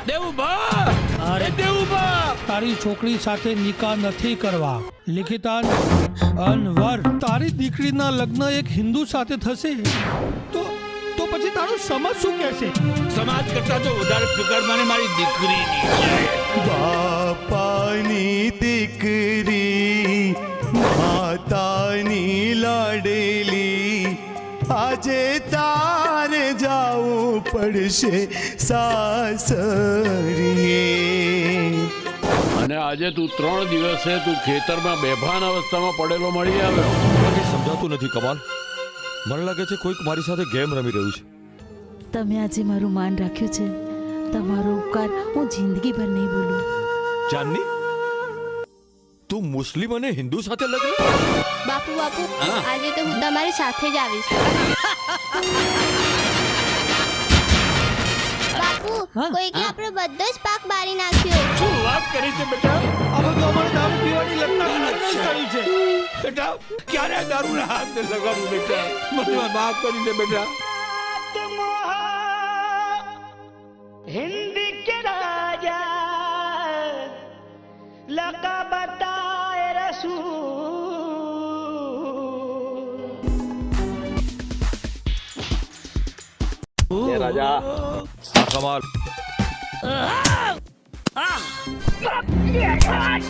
દેવુભા, અરે દેવુભા, તારી છોકરી સાથે નિકાહ નથી કરવા. લિખિતાન અનવર, તારી દીકરીના લગ્ન એક હિન્દુ સાથે થશે તો પછી તારો સમાજ શું કહેશે? સમાજ કરતા તો વધારે ફિકર મને મારી દીકરીની છે. બાપાની દીકરી, માતાની લાડેલી, આજે તારે જાવું પડશે સાસરીએ. અને આજે તું 3 દિવસે તું ખેતરમાં બેભાન અવસ્થામાં પડેલો મળી આવ્યો. મને સમજાતું નથી કમાલ. મને લાગે છે કોઈક મારી સાથે ગેમ રમી રહ્યું છે. તમે આજે મારું માન રાખ્યું છે, તમારો ઉપકાર હું જિંદગીભર નહીં ભૂલું. જાનની, તું મુસ્લિમ અને હિન્દુ સાથે લગ્ન? બાપુ આજે તો હું તમારી સાથે જ આવીશ. બાપુ કોઈ કે આપણો બધો જ પાક બારી નાખ્યો. શું વાત કરી છે બેટા? હવે તો અમારે દારૂ પીવાની લગ્ન થયું છે. બેટા ક્યારે દારૂના હાથ લગાડું બેટા? મને માફ કરી દે બેટા. हिंदी के राजा लका बताए रसूल. રાજા કમાલ,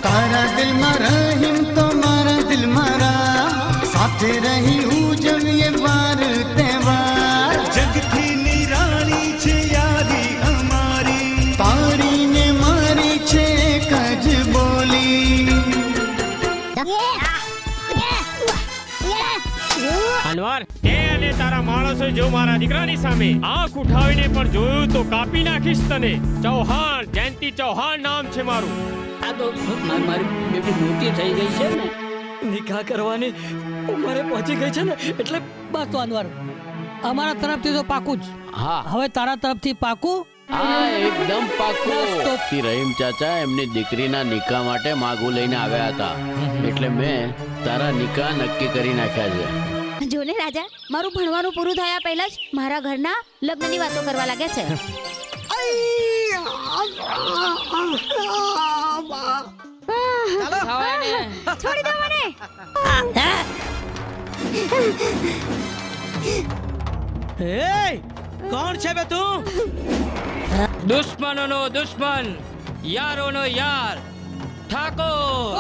તારા દિલમાં રહીમ તો મારા દિલ મારા, સાથે રહી ઉજવીએ વાર તહેવાર. જગથી નિરાળી છે યારી અમારી, તારી ને મારી છે એક જ બોલી. અનવર, તે અને તારા માણસો જો મારા દીકરાની સામે આંખ ઉઠાવીને પણ જોયું તો કાપી નાખીશ તને. ચૌહાણ, જયંતિ ચૌહાણ નામ છે મારું. આ તો મારી બેટી મોટી થઈ ગઈ છે ને, નિકાહ કરવાની ઉંમરે પહોંચી ગઈ છે ને, એટલે બસ તો અનવર અમારા તરફથી તો પાકું જ. હા, હવે તારા તરફથી પાકું? હા, એકદમ પાક્કું. રહીમ ચાચા એમની દીકરીના નિકાહ માટે માગું લઈને આવ્યા હતા, એટલે મેં તારા નિકાહ નક્કી કરી નાખ્યા છે. જો ને રાજા, મારું ભણવાનું પૂરું થયા પહેલા જ મારા ઘરના લગ્નની વાતો કરવા લાગ્યા છે. છોડી દો મને. કોણ છે બે તું? દુશ્મનોનો દુશ્મન, યારોનો યાર, ઠાકોર.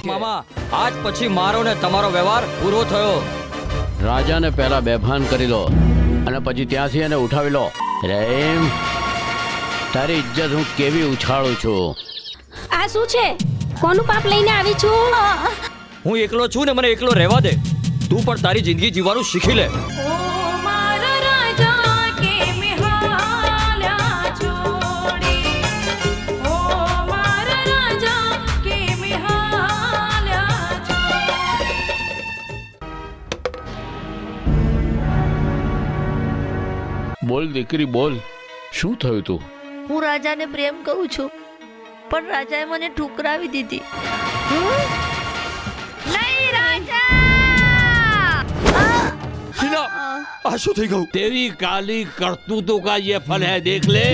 મામા, આજ પછી મારો ને તમારો વ્યવહાર પૂરો થયો. રાજાને પહેલા બેભાન કરી લો અને પછી ત્યાંથી એને ઉઠાવી લો. રહીમ, તારી ઇજ્જત હું કેવી ઉછાળું છું. આ શું છે? કોનું પાપ લઈને આવી છું? હું એકલો છું ને, મને એકલો રહેવા દે. તું પણ તારી જિંદગી જીવવાનું શીખી લે. બોલ દીકરી બોલ, શું થયું તું? હું રાજાને પ્રેમ કરું છું, પણ રાજાએ મને ઠુકરાવી દીધી. નહીં રાજા! આ શું થઈ ગયું? तेरी काली करतूतों का ये फल है, देख ले.